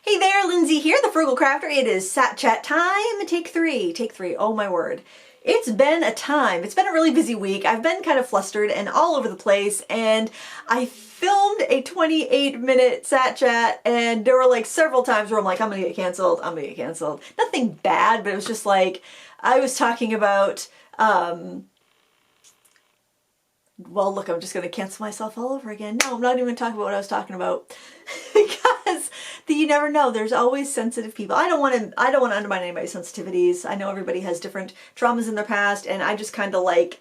Hey there, Lindsay here, the Frugal Crafter. It is Sat Chat time. Take three. Oh my word. It's been a time. It's been a really busy week. I've been kind of flustered and all over the place, and I filmed a 28-minute Sat Chat, and there were like several times where I'm like, I'm gonna get canceled. Nothing bad, but it was just like, I was talking about, well, look, I'm just going to cancel myself all over again. No, I'm not even talking about what I was talking about because you never know. There's always sensitive people. I don't want to undermine anybody's sensitivities. I know everybody has different traumas in their past, and I just kind of like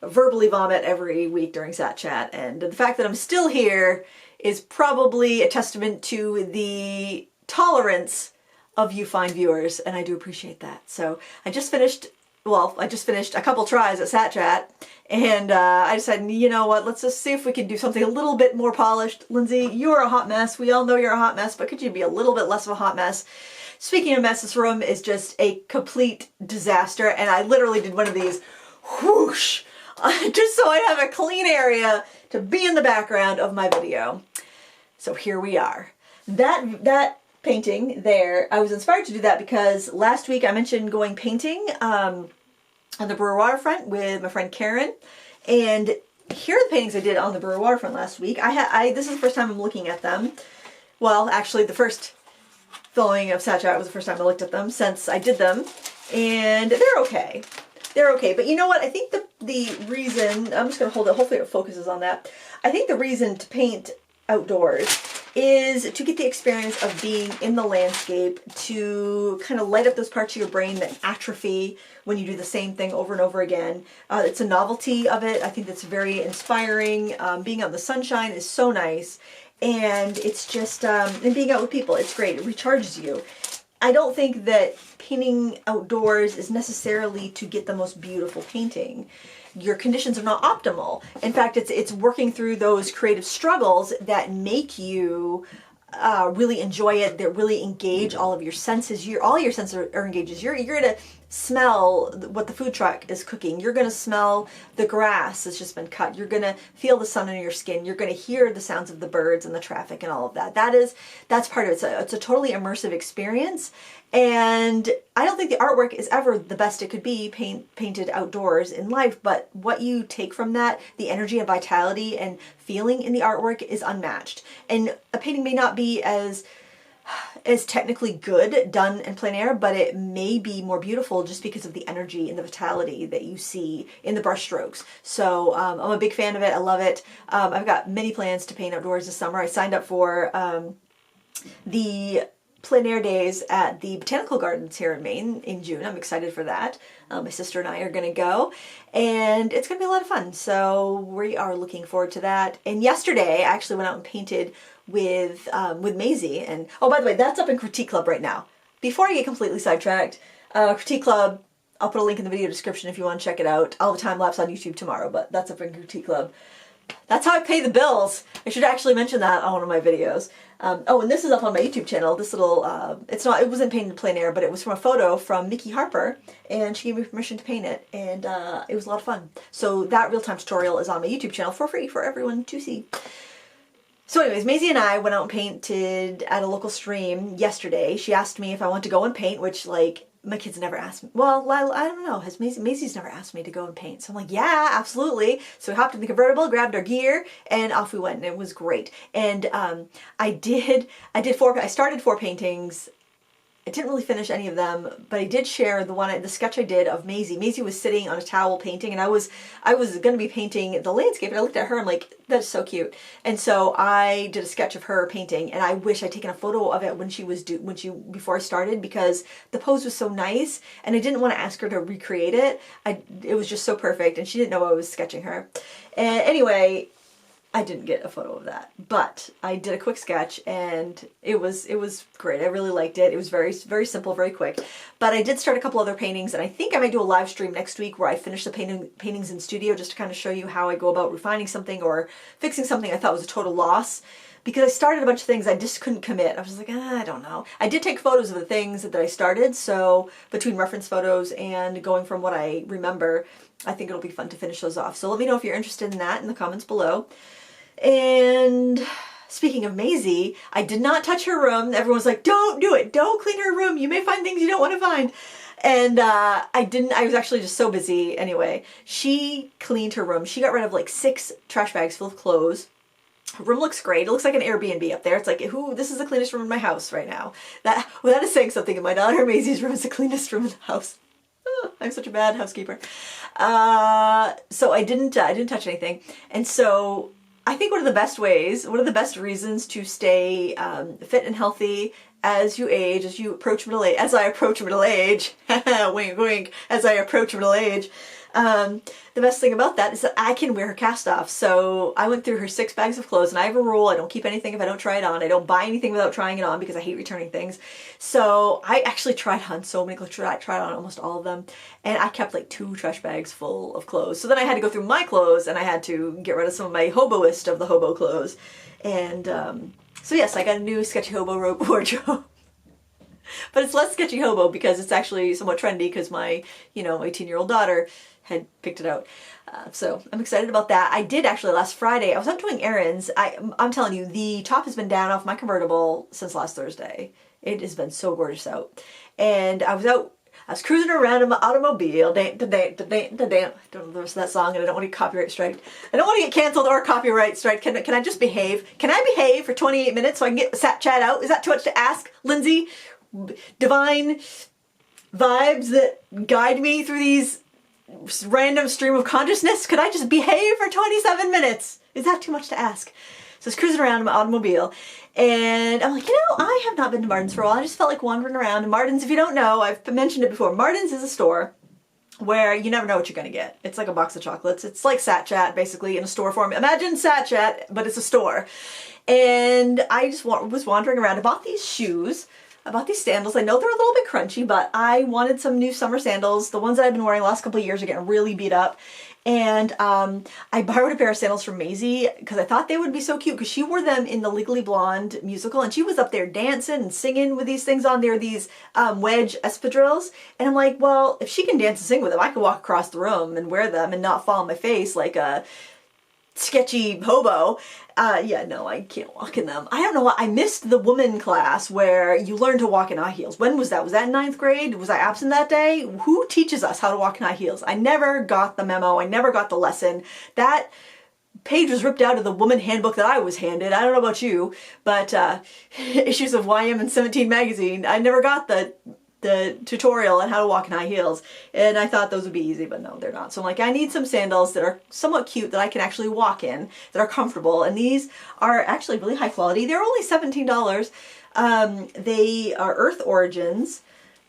verbally vomit every week during Sat Chat. And the fact that I'm still here is probably a testament to the tolerance of you fine viewers, and I do appreciate that. So I just finished a couple tries at Sat Chat, and I decided, you know what, let's just see if we can do something a little bit more polished. Lindsay, you're a hot mess. We all know you're a hot mess, but could you be a little bit less of a hot mess? Speaking of mess, this room is just a complete disaster, and I literally did one of these whoosh, just so I have a clean area to be in the background of my video. So here we are. That painting there, I was inspired to do that because last week I mentioned going painting on the Brewer Waterfront with my friend Karen, and here are the paintings I did on the Brewer Waterfront last week. This is the first time I'm looking at them. Well, actually the first filming of Sat Chat was the first time I looked at them since I did them, and they're okay. They're okay, but you know what? I think the reason, I'm just going to hold it, hopefully it focuses on that. I think the reason to paint outdoors is to get the experience of being in the landscape, to kind of light up those parts of your brain that atrophy when you do the same thing over and over again. It's a novelty of it. I think that's very inspiring. Being out in the sunshine is so nice, and it's just, and being out with people, it's great. It recharges you. I don't think that painting outdoors is necessarily to get the most beautiful painting. Your conditions are not optimal. In fact, it's working through those creative struggles that make you really enjoy it, that really engage all of your senses. All your senses are engaged. You're going to smell what the food truck is cooking. You're going to smell the grass that's just been cut. You're going to feel the sun on your skin. You're going to hear the sounds of the birds and the traffic and all of that. That's part of it. It's a totally immersive experience. And I don't think the artwork is ever the best it could be painted outdoors in life, but what you take from that, the energy and vitality and feeling in the artwork is unmatched. And a painting may not be as technically good done in plein air, but it may be more beautiful just because of the energy and the vitality that you see in the brush strokes. So I'm a big fan of it. I love it. I've got many plans to paint outdoors this summer. I signed up for the plein air days at the botanical gardens here in Maine in June. I'm excited for that. My sister and I are going to go, and it's going to be a lot of fun. So we are looking forward to that. And yesterday I actually went out and painted with Maisie. And oh, by the way, that's up in Critique Club right now. Before I get completely sidetracked, Critique Club, I'll put a link in the video description if you want to check it out. I'll have a time lapse on YouTube tomorrow, but that's up in Critique Club. That's how I pay the bills. I should actually mention that on one of my videos. Oh, and this is up on my YouTube channel. This little, it wasn't painted in plein air, but it was from a photo from Mickey Harper, and she gave me permission to paint it, and it was a lot of fun. So that real-time tutorial is on my YouTube channel for free for everyone to see. So anyways, Maisie and I went out and painted at a local stream yesterday. She asked me if I want to go and paint, which, like, my kids never asked me. Well, I don't know. Maisie's never asked me to go and paint. So I'm like, yeah, absolutely. So we hopped in the convertible, grabbed our gear, and off we went. And it was great. And I started 4 paintings. I didn't really finish any of them, but I did share the sketch I did of Maisie. Maisie was sitting on a towel painting, and I was going to be painting the landscape, and I looked at her and I'm like, that's so cute. And so I did a sketch of her painting, and I wish I'd taken a photo of it before I started, because the pose was so nice, and I didn't want to ask her to recreate it. It was just so perfect, and she didn't know I was sketching her. And anyway, I didn't get a photo of that, but I did a quick sketch, and it was great. I really liked it. It was very, very simple, very quick. But I did start a couple other paintings, and I think I might do a live stream next week where I finish the paintings in studio, just to kind of show you how I go about refining something or fixing something I thought was a total loss. Because I started a bunch of things, I just couldn't commit. I was like, I don't know. I did take photos of the things that I started, so between reference photos and going from what I remember, I think it'll be fun to finish those off. So let me know if you're interested in that in the comments below. And speaking of Maisie, I did not touch her room. Everyone's like, don't do it. Don't clean her room. You may find things you don't want to find. And I didn't. I was actually just so busy. Anyway, she cleaned her room. She got rid of like 6 trash bags full of clothes. Her room looks great. It looks like an Airbnb up there. It's like, this is the cleanest room in my house right now. That is saying something. And my daughter Maisie's room is the cleanest room in the house. I'm such a bad housekeeper. So I didn't touch anything. And so I think one of the best reasons to stay fit and healthy as you age, as you approach middle age, as I approach middle age, wink, wink, as I approach middle age, the best thing about that is that I can wear her cast off. So I went through her 6 bags of clothes, and I have a rule: I don't keep anything if I don't try it on. I don't buy anything without trying it on because I hate returning things. So I actually tried on so many clothes. I tried on almost all of them, and I kept like 2 trash bags full of clothes. So then I had to go through my clothes, and I had to get rid of some of my hoboist of the hobo clothes. And so yes, I got a new sketchy hobo wardrobe. But it's less sketchy hobo because it's actually somewhat trendy because my 18-year-old daughter had picked it out. So I'm excited about that. I did actually last Friday. I was out doing errands. I'm telling you, the top has been down off my convertible since last Thursday. It has been so gorgeous out. And I was cruising around in my automobile. Don't know the rest of that song, and I don't want to get copyright striked. I don't want to get canceled or copyright striked. Can I just behave? Can I behave for 28 minutes so I can get Sat Chat out? Is that too much to ask, Lindsay? Divine vibes that guide me through these random stream of consciousness. Could I just behave for 27 minutes? Is that too much to ask? So I was cruising around in my automobile, and I'm like, I have not been to Martin's for a while. I just felt like wandering around. And Martin's, if you don't know, I've mentioned it before, Martin's is a store where you never know what you're going to get. It's like a box of chocolates. It's like Sat Chat, basically, in a store form. Imagine Sat Chat, but it's a store. And I just was wandering around. I bought these shoes. I bought these sandals. I know they're a little bit crunchy, but I wanted some new summer sandals. The ones that I've been wearing the last couple of years are getting really beat up. And I borrowed a pair of sandals from Maisie because I thought they would be so cute because she wore them in the Legally Blonde musical, and she was up there dancing and singing with these things on there, these wedge espadrilles. And I'm like, well, if she can dance and sing with them, I can walk across the room and wear them and not fall on my face like a sketchy hobo. Yeah, no, I can't walk in them. I don't know why. I missed the woman class where you learn to walk in high heels. When was that? Was that in 9th grade? Was I absent that day? Who teaches us how to walk in high heels? I never got the memo. I never got the lesson. That page was ripped out of the woman handbook that I was handed. I don't know about you, but issues of YM and 17 magazine, I never got the tutorial on how to walk in high heels, and I thought those would be easy, but no, they're not. So I'm like, I need some sandals that are somewhat cute that I can actually walk in, that are comfortable, and these are actually really high quality. They're only $17. They are Earth Origins.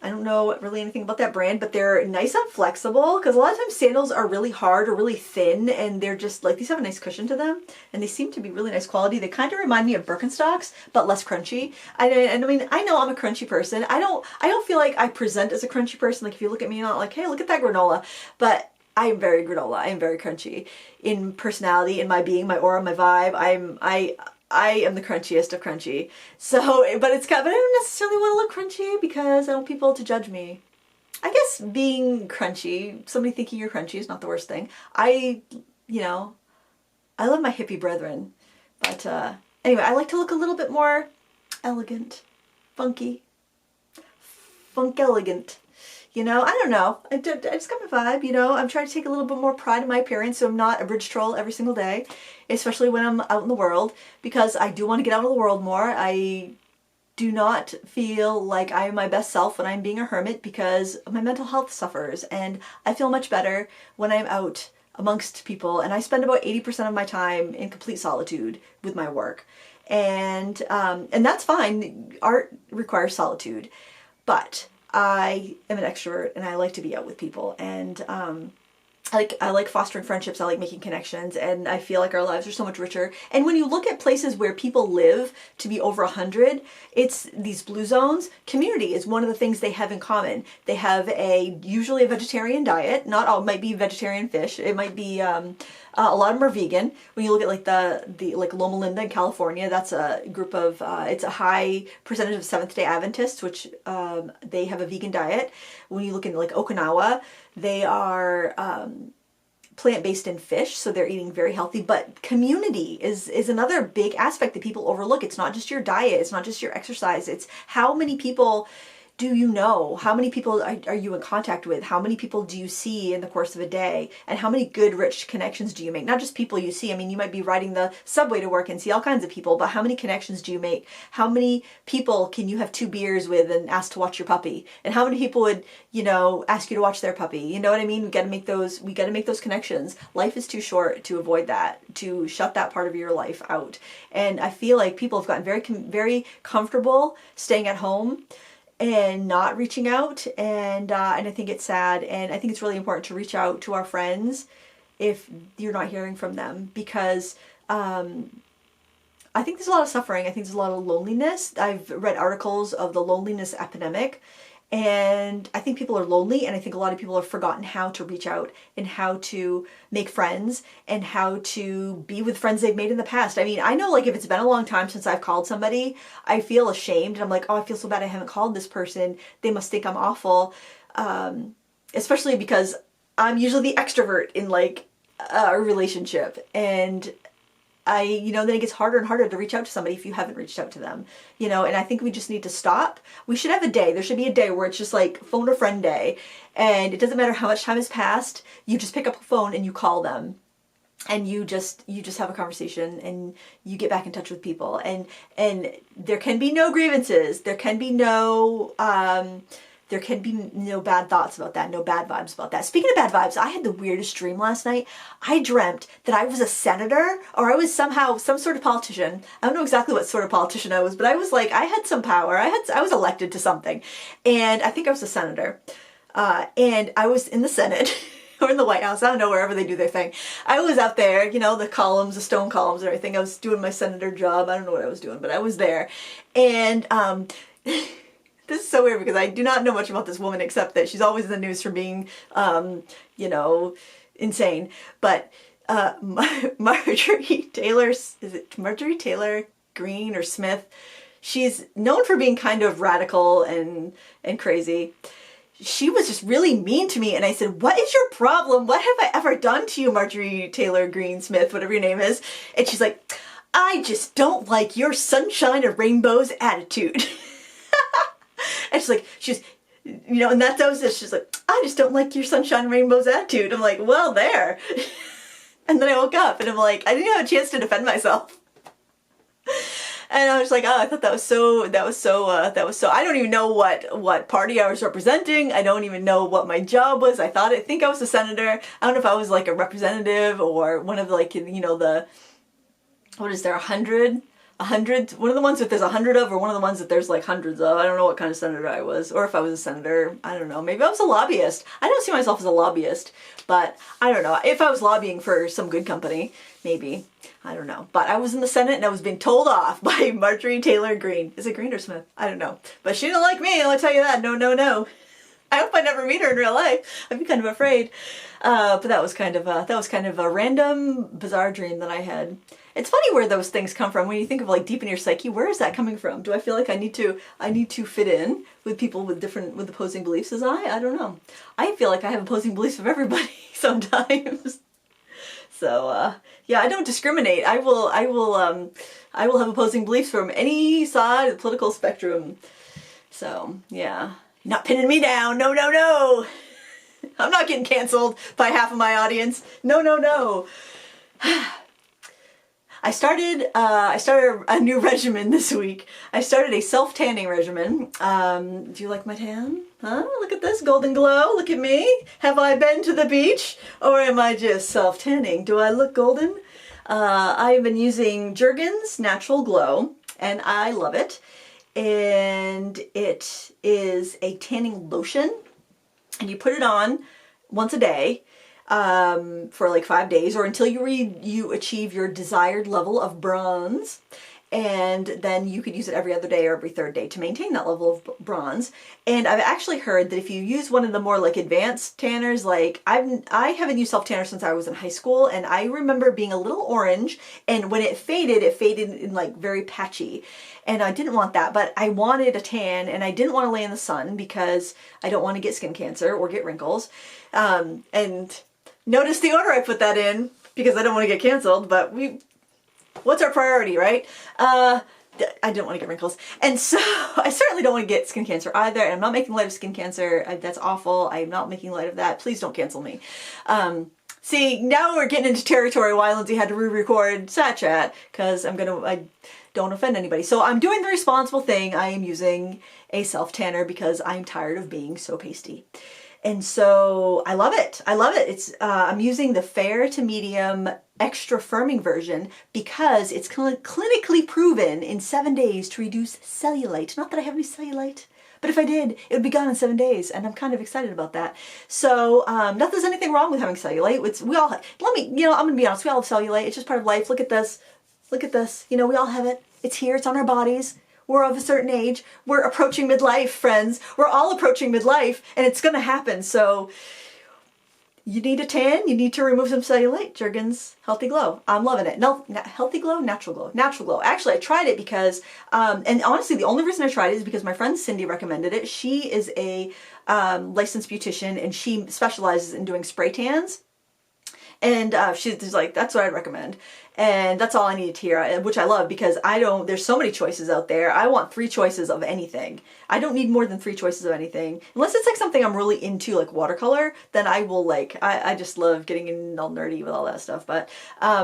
I don't know really anything about that brand, but they're nice and flexible, because a lot of times sandals are really hard or really thin, and they're just like, these have a nice cushion to them, and they seem to be really nice quality. They kind of remind me of Birkenstocks, but less crunchy. I mean, I know I'm a crunchy person. I don't feel like I present as a crunchy person. Like if you look at me, you're not like, hey, look at that granola, but I am very granola. I am very crunchy in personality, in my being, my aura, my vibe. I am the crunchiest of crunchy. So, but I don't necessarily want to look crunchy because I want people to judge me. I guess being crunchy, somebody thinking you're crunchy is not the worst thing. I love my hippie brethren. But anyway, I like to look a little bit more elegant, funky, funk-elegant. I don't know. I just got my vibe, I'm trying to take a little bit more pride in my appearance so I'm not a bridge troll every single day, especially when I'm out in the world, because I do want to get out of the world more. I do not feel like I am my best self when I'm being a hermit because my mental health suffers, and I feel much better when I'm out amongst people, and I spend about 80% of my time in complete solitude with my work. And that's fine. Art requires solitude, but I am an extrovert and I like to be out with people, and I like fostering friendships. I like making connections, and I feel like our lives are so much richer. And when you look at places where people live to be over 100, it's these blue zones. Community is one of the things they have in common. They have usually a vegetarian diet. Not all, might be vegetarian fish. It might be a lot of them are vegan. When you look at like the Loma Linda in California, that's a group of it's a high percentage of Seventh-day Adventists, which they have a vegan diet. When you look in like Okinawa, they are plant-based in fish, so they're eating very healthy. But community is another big aspect that people overlook. It's not just your diet, it's not just your exercise, it's how many people do you know? How many people are you in contact with? How many people do you see in the course of a day? And how many good, rich connections do you make? Not just people you see. I mean, you might be riding the subway to work and see all kinds of people, but how many connections do you make? How many people can you have 2 beers with and ask to watch your puppy? And how many people would, you know, ask you to watch their puppy? You know what I mean? We got to make those connections. Life is too short to avoid that, to shut that part of your life out. And I feel like people have gotten very comfortable staying at home and not reaching out, and I think it's sad, and I think it's really important to reach out to our friends if you're not hearing from them, because I think there's a lot of suffering. I think there's a lot of loneliness. I've read articles of the loneliness epidemic, and I think people are lonely, and I think a lot of people have forgotten how to reach out and how to make friends and how to be with friends they've made in the past. I mean, I know, like, if it's been a long time since I've called somebody, I feel ashamed, and I'm like, oh, I feel so bad I haven't called this person. They must think I'm awful. Especially because I'm usually the extrovert in, like, a relationship, and then it gets harder and harder to reach out to somebody if you haven't reached out to them, you know, and I think we just need to stop. We should have a day. There should be a day where it's just like phone a friend day, and it doesn't matter how much time has passed. You just pick up a phone and you call them, and you just have a conversation, and you get back in touch with people, and there can be no grievances. There can be no bad thoughts about that, no bad vibes about that. Speaking of bad vibes, I had the weirdest dream last night. I dreamt that I was a senator, or I was somehow some sort of politician. I don't know exactly what sort of politician I was, but I was like, I had some power. I was elected to something, and I think I was a senator. And I was in the Senate or in the White House. I don't know, wherever they do their thing. I was out there, you know, the columns, the stone columns and everything. I was doing my senator job. I don't know what I was doing, but I was there. And, this is so weird because I do not know much about this woman except that she's always in the news for being, you know, insane. But Marjorie Taylor, is it Marjorie Taylor Greene or Smith? She's known for being kind of radical and crazy. She was just really mean to me, and I said, what is your problem? What have I ever done to you, Marjorie Taylor Greene Smith, whatever your name is? And she's like, I just don't like your sunshine and rainbows attitude. And she's, you know, and that was it. She's like, I just don't like your sunshine and rainbows attitude. I'm like, well, there. And then I woke up and I'm like, I didn't have a chance to defend myself. And I was like, oh, I thought that was so, I don't even know what party I was representing. I don't even know what my job was. I think I was a senator. I don't know if I was like a representative or one of the, like, you know, what is there, 100? 100, one of the ones that there's 100 of, or one of the ones that there's like hundreds of. I don't know what kind of senator I was, or if I was a senator, I don't know. Maybe I was a lobbyist. I don't see myself as a lobbyist, but I don't know. If I was lobbying for some good company, maybe. I don't know. But I was in the Senate and I was being told off by Marjorie Taylor Greene. Is it Greene or Smith? I don't know. But she didn't like me, I'll tell you that. No, no, no. I hope I never meet her in real life. I'd be kind of afraid. But that was kind of a random, bizarre dream that I had. It's funny where those things come from. When you think of like deep in your psyche, where is that coming from? Do I feel like I need to fit in with people with opposing beliefs as I don't know. I feel like I have opposing beliefs of everybody sometimes. So yeah, I don't discriminate. I will have opposing beliefs from any side of the political spectrum. So yeah, you're not pinning me down. No, no, no. I'm not getting canceled by half of my audience. No, no, no. I started a new regimen this week. I started a self-tanning regimen. Do you like my tan? Huh? Look at this golden glow. Look at me. Have I been to the beach? Or am I just self-tanning? Do I look golden? I've been using Jergens Natural Glow, and I love it. And it is a tanning lotion, and you put it on once a day. For like 5 days, or until you achieve your desired level of bronze, and then you could use it every other day or every third day to maintain that level of bronze. And I've actually heard that if you use one of the more like advanced tanners, like I haven't used self tanner since I was in high school, and I remember being a little orange, and when it faded in like very patchy, and I didn't want that. But I wanted a tan, and I didn't want to lay in the sun because I don't want to get skin cancer or get wrinkles, and notice the order I put that in because I don't want to get canceled, but what's our priority, right? I didn't want to get wrinkles. And so I certainly don't want to get skin cancer either. And I'm not making light of skin cancer. That's awful. I'm not making light of that. Please don't cancel me. See, now we're getting into territory why Lindsay had to re-record Sat Chat because I don't offend anybody. So I'm doing the responsible thing. I am using a self-tanner because I'm tired of being so pasty. And so I love it. I love it. It's I'm using the fair to medium extra firming version because it's clinically proven in 7 days to reduce cellulite. Not that I have any cellulite, but if I did, it would be gone in 7 days, and I'm kind of excited about that. So not that there's anything wrong with having cellulite. We all have, I'm gonna be honest, we all have cellulite. It's just part of life. Look at this. Look at this. We all have it. It's here. It's on our bodies. We're of a certain age. We're approaching midlife, friends. We're all approaching midlife, and it's going to happen. So you need a tan. You need to remove some cellulite. Jergens Healthy Glow. I'm loving it. No, Healthy Glow, Natural Glow. Natural Glow. Actually, I tried it because, and honestly, the only reason I tried it is because my friend Cindy recommended it. She is a licensed beautician, and she specializes in doing spray tans. And she's like, that's what I'd recommend. And that's all I needed to hear, which I love because there's so many choices out there. I want 3 choices of anything. I don't need more than 3 choices of anything. Unless it's like something I'm really into, like watercolor, then I will I just love getting all nerdy with all that stuff. But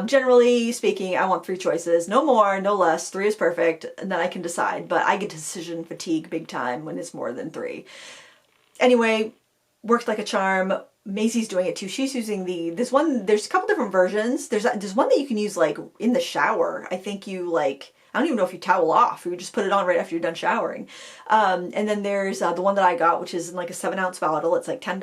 generally speaking, I want 3 choices. No more, no less. 3 is perfect, and then I can decide. But I get decision fatigue big time when it's more than 3. Anyway, worked like a charm. Maisie's doing it too. She's using this one. There's a couple different versions. There's one that you can use like in the shower. I think I don't even know if you towel off or you just put it on right after you're done showering. And then there's the one that I got, which is in like a 7-ounce bottle. It's like $10.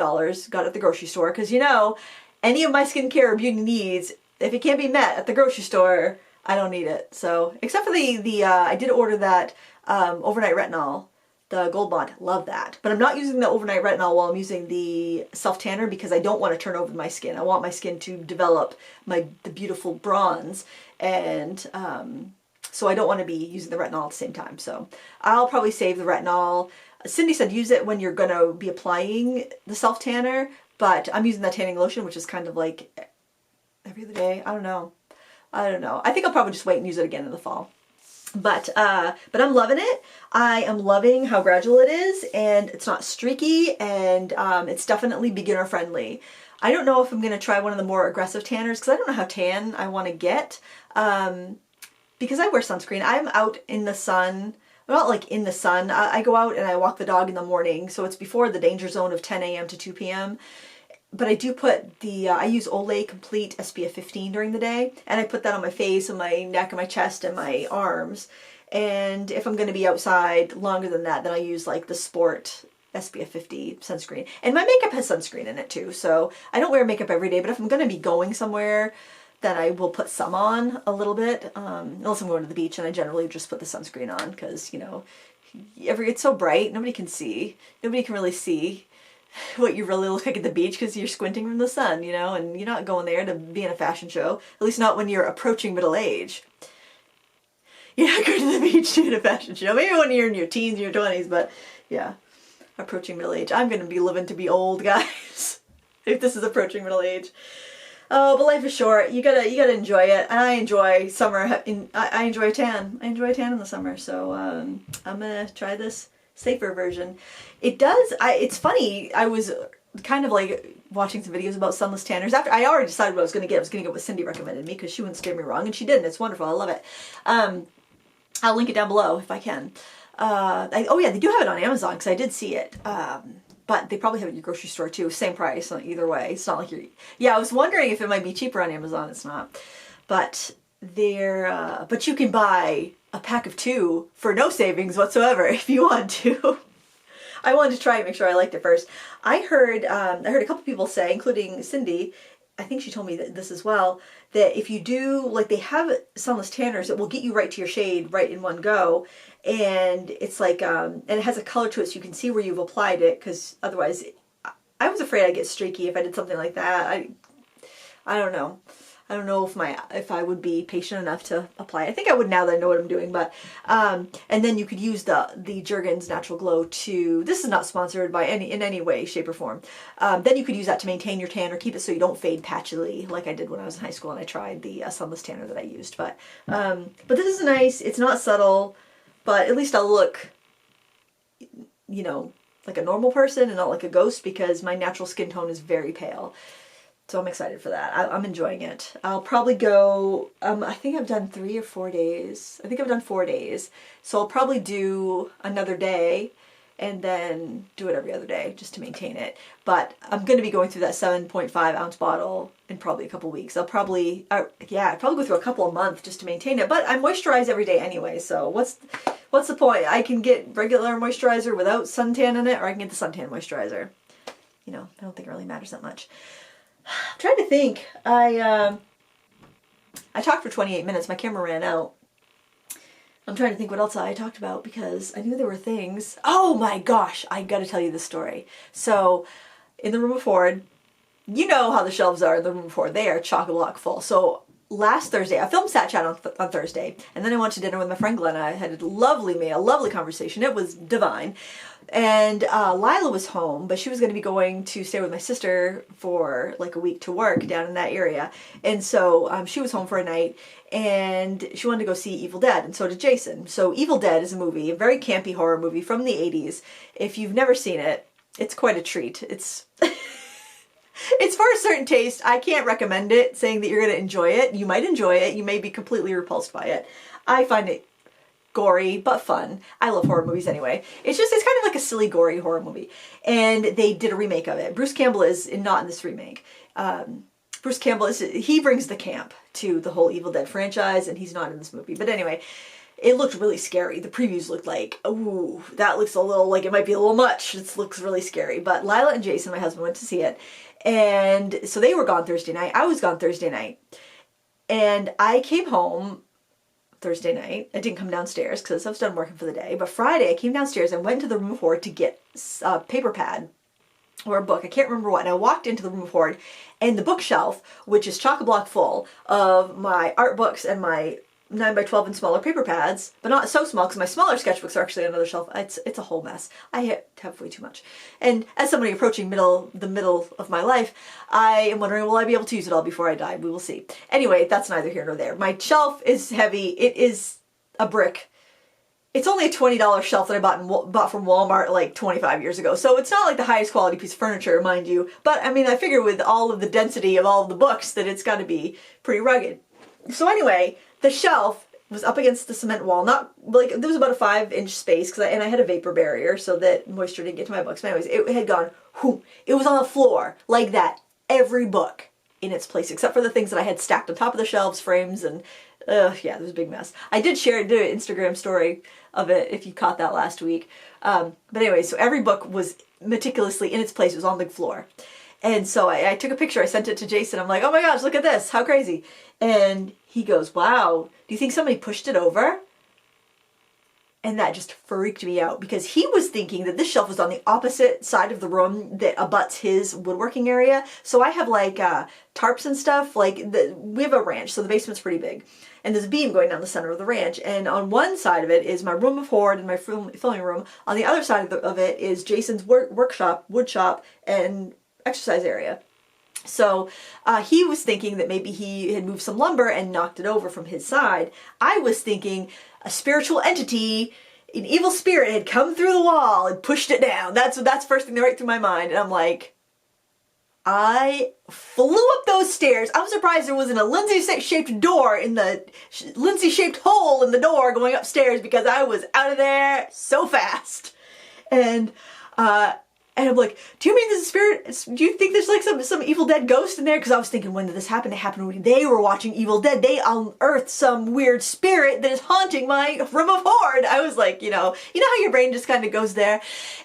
Got it at the grocery store because any of my skincare or beauty needs, if it can't be met at the grocery store, I don't need it. So except for I did order that overnight retinol. The Gold Bond, love that. But I'm not using the overnight retinol while I'm using the self-tanner because I don't want to turn over my skin. I want my skin to develop the beautiful bronze. And so I don't want to be using the retinol at the same time. So I'll probably save the retinol. Cindy said use it when you're going to be applying the self-tanner. But I'm using that tanning lotion, which is kind of like every other day. I don't know. I think I'll probably just wait and use it again in the fall. But I'm loving it. I am loving how gradual it is, and it's not streaky, and it's definitely beginner friendly. I don't know if I'm going to try one of the more aggressive tanners because I don't know how tan I want to get because I wear sunscreen. I'm out in the sun. I'm not like in the sun. I go out and I walk the dog in the morning, so it's before the danger zone of 10 a.m. to 2 p.m. But I do put I use Olay Complete SPF 15 during the day, and I put that on my face and my neck and my chest and my arms. And if I'm going to be outside longer than that, then I use like the Sport SPF 50 sunscreen. And my makeup has sunscreen in it too, so I don't wear makeup every day, but if I'm going to be going somewhere, then I will put some on a little bit, unless I'm going to the beach, and I generally just put the sunscreen on because, it's so bright, nobody can really see what you really look like at the beach because you're squinting from the sun, and you're not going there to be in a fashion show, at least not when you're approaching middle age. You're not going to the beach to be in a fashion show, maybe when you're in your teens, your 20s, but yeah, approaching middle age. I'm going to be living to be old, guys, if this is approaching middle age. Oh, but life is short. You gotta enjoy it. And I enjoy summer. I enjoy a tan. I enjoy a tan in the summer, so I'm gonna try this safer version. It's funny, I was kind of like watching some videos about sunless tanners after I already decided what I was going to get. I was going to get what Cindy recommended me because she wouldn't steer me wrong, and she didn't. It's wonderful. I love it. I'll link it down below if I can. Oh yeah, they do have it on Amazon because I did see it. But they probably have it in your grocery store too. Same price either way. It's not like I was wondering if it might be cheaper on Amazon. It's not. But but you can buy a pack of 2 for no savings whatsoever if you want to. I wanted to try it, make sure I liked it first. I heard a couple people say, including Cindy, I think she told me this as well, that if you do, like they have sunless tanners that will get you right to your shade right in one go. And it's like, and it has a color to it so you can see where you've applied it, because otherwise, I was afraid I'd get streaky if I did something like that. I don't know. I don't know if I would be patient enough to apply it. I think I would now that I know what I'm doing, but and then you could use the Jergens Natural Glow to, this is not sponsored by in any way, shape, or form. Then you could use that to maintain your tan or keep it so you don't fade patchily like I did when I was in high school and I tried the sunless tanner that I used. But this is nice. It's not subtle, but at least I'll look, you know, like a normal person and not like a ghost, because my natural skin tone is very pale. So I'm excited for that. I'm enjoying it. I'll probably go, I think I've done 3 or 4 days. I think I've done 4 days. So I'll probably do another day and then do it every other day just to maintain it. But I'm going to be going through that 7.5 ounce bottle in probably a couple weeks. I'll probably, I'd probably go through a couple a month just to maintain it. But I moisturize every day anyway, so what's the point? I can get regular moisturizer without suntan in it, or I can get the suntan moisturizer. You know, I don't think it really matters that much. I'm trying to think. I talked for 28 minutes. My camera ran out. I'm trying to think what else I talked about because I knew there were things. Oh my gosh, I gotta tell you this story. So, in the room of Ford, you know how the shelves are in the room of Ford. They are chock-a-block full. So, last Thursday, I filmed Sat Chat on Thursday, and then I went to dinner with my friend Glenna. I had a lovely conversation. It was divine. And Lila was home, but she was going to be going to stay with my sister for like a week to work down in that area. And so she was home for a night, and she wanted to go see Evil Dead, and so did Jason. So Evil Dead is a movie, a very campy horror movie from the 80s. If you've never seen it, it's quite a treat. It's it's for a certain taste. I can't recommend it, saying that you're going to enjoy it. You might enjoy it. You may be completely repulsed by it. I find it gory, but fun. I love horror movies anyway. It's kind of like a silly, gory horror movie. And they did a remake of it. Bruce Campbell is not in this remake. Bruce Campbell, he brings the camp to the whole Evil Dead franchise, and he's not in this movie. But anyway, it looked really scary. The previews looked like, ooh, that looks a little like it might be a little much. It looks really scary. But Lila and Jason, my husband, went to see it. And so they were gone Thursday night. I was gone Thursday night. And I came home Thursday night. I didn't come downstairs because I was done working for the day. But Friday, I came downstairs and went to the room of Horde to get a paper pad or a book. I can't remember what. And I walked into the room of Horde, and the bookshelf, which is chock-a-block full of my art books and my 9x12 and smaller paper pads, but not so small because my smaller sketchbooks are actually on another shelf. It's a whole mess. I have way too much. And as somebody approaching the middle of my life, I am wondering, will I be able to use it all before I die? We will see. Anyway, that's neither here nor there. My shelf is heavy. It is a brick. It's only a $20 shelf that I bought from Walmart like 25 years ago. So it's not like the highest quality piece of furniture, mind you. But I mean, I figure with all of the density of all of the books that it's got to be pretty rugged. So anyway, the shelf was up against the cement wall, not like, there was about a 5-inch space, and I had a vapor barrier so that moisture didn't get to my books. But anyways, it had gone, whoom, it was on the floor like that, every book in its place, except for the things that I had stacked on top of the shelves, frames, and yeah, there was a big mess. I did do an Instagram story of it if you caught that last week. But anyway, so every book was meticulously in its place. It was on the floor. And so I took a picture. I sent it to Jason. I'm like, oh my gosh, look at this. How crazy. And he goes, wow, do you think somebody pushed it over? And that just freaked me out because he was thinking that this shelf was on the opposite side of the room that abuts his woodworking area. So I have like tarps and stuff. Like we have a ranch, so the basement's pretty big. And there's a beam going down the center of the ranch. And on one side of it is my room of Horde and my filming room. On the other side of it is Jason's workshop, wood shop, and exercise area. So he was thinking that maybe he had moved some lumber and knocked it over from his side. I was thinking a spiritual entity, an evil spirit had come through the wall and pushed it down. That's first thing that right through my mind. And I'm like, I flew up those stairs. I'm surprised there wasn't a Lindsay-shaped door in the Lindsay-shaped hole in the door going upstairs because I was out of there so fast. And I'm like, do you mean there's a spirit? Do you think there's like some Evil Dead ghost in there? Because I was thinking, when did this happen? It happened when they were watching Evil Dead. They unearthed some weird spirit that is haunting my room of Horde. I was like, you know how your brain just kind of goes there?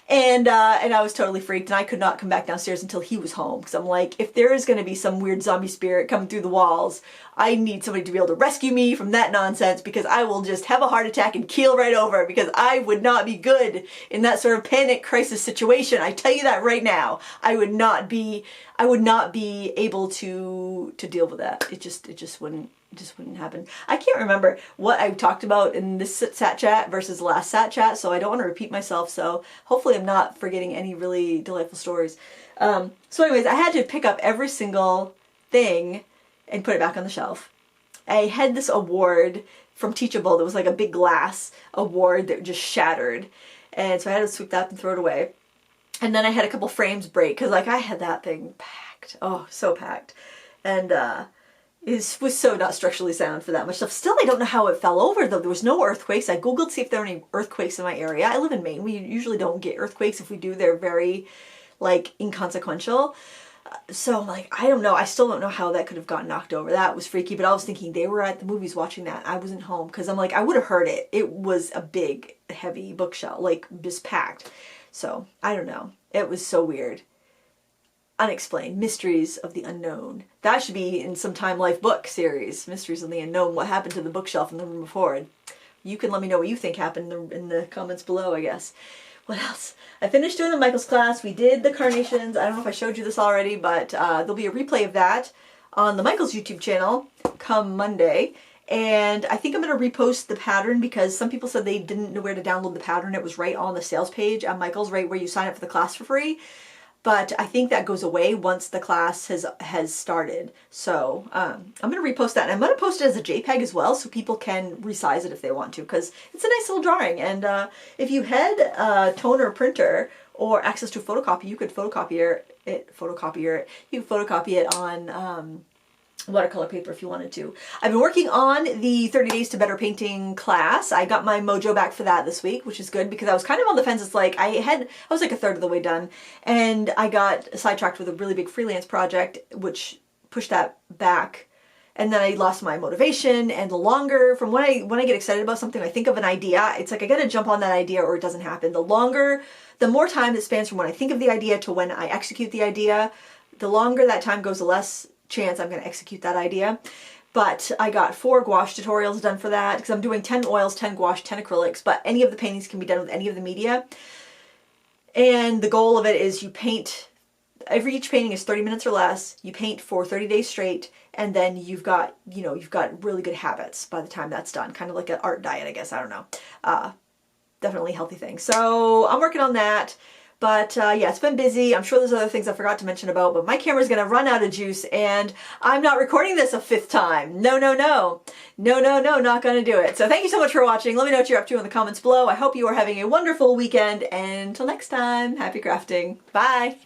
And I was totally freaked, and I could not come back downstairs until he was home. Because I'm like, if there is going to be some weird zombie spirit coming through the walls, I need somebody to be able to rescue me from that nonsense, because I will just have a heart attack and keel right over, because I would not be good in that sort of panic crisis situation. I tell you that right now. I would not be able to deal with that. It just wouldn't happen. I can't remember what I talked about in this sat chat versus the last sat chat, so I don't want to repeat myself, so hopefully I'm not forgetting any really delightful stories. So anyways, I had to pick up every single thing and put it back on the shelf. I had this award from Teachable that was like a big glass award that just shattered, and so I had to sweep that up and throw it away. And then I had a couple frames break, because like I had that thing packed, oh, so packed, and it was so not structurally sound for that much stuff. Still, I don't know how it fell over, though. There was no earthquakes. I googled to see if there were any earthquakes in my area. I live in Maine. We usually don't get earthquakes. If we do, they're very like inconsequential. So I'm like, I don't know. I still don't know how that could have gotten knocked over. That was freaky. But I was thinking they were at the movies watching that. I wasn't home, because I'm like, I would have heard it. It was a big, heavy bookshelf, like just packed. So I don't know. It was so weird. Unexplained. Mysteries of the Unknown. That should be in some Time Life book series. Mysteries of the Unknown. What happened to the bookshelf in the room before? And you can let me know what you think happened in the comments below, I guess. What else? I finished doing the Michael's class. We did the carnations. I don't know if I showed you this already, but there'll be a replay of that on the Michael's YouTube channel come Monday. And I think I'm going to repost the pattern, because some people said they didn't know where to download the pattern. It was right on the sales page at Michael's, right where you sign up for the class for free. But I think that goes away once the class has started. So I'm going to repost that. And I'm going to post it as a JPEG as well, so people can resize it if they want to, because it's a nice little drawing. And if you had a toner printer or access to a photocopy, you could photocopy it on watercolor paper if you wanted to. I've been working on the 30 Days to Better Painting class. I got my mojo back for that this week, which is good, because I was kind of on the fence. It's like I was like a third of the way done, and I got sidetracked with a really big freelance project, which pushed that back. And then I lost my motivation, and the longer, from when I get excited about something, I think of an idea, it's like I gotta jump on that idea or it doesn't happen. The more time it spans from when I think of the idea to when I execute the idea, the longer that time goes, the less chance I'm going to execute that idea. But I got 4 gouache tutorials done for that, because I'm doing 10 oils, 10 gouache, 10 acrylics, but any of the paintings can be done with any of the media. And the goal of it is you paint, each painting is 30 minutes or less, you paint for 30 days straight, and then you've got really good habits by the time that's done. Kind of like an art diet, I guess, I don't know. Definitely a healthy thing. So I'm working on that. But yeah, it's been busy. I'm sure there's other things I forgot to mention about, but my camera's going to run out of juice, and I'm not recording this a 5th time. No, no, no. No, no, no, not going to do it. So thank you so much for watching. Let me know what you're up to in the comments below. I hope you are having a wonderful weekend, and until next time, happy crafting. Bye.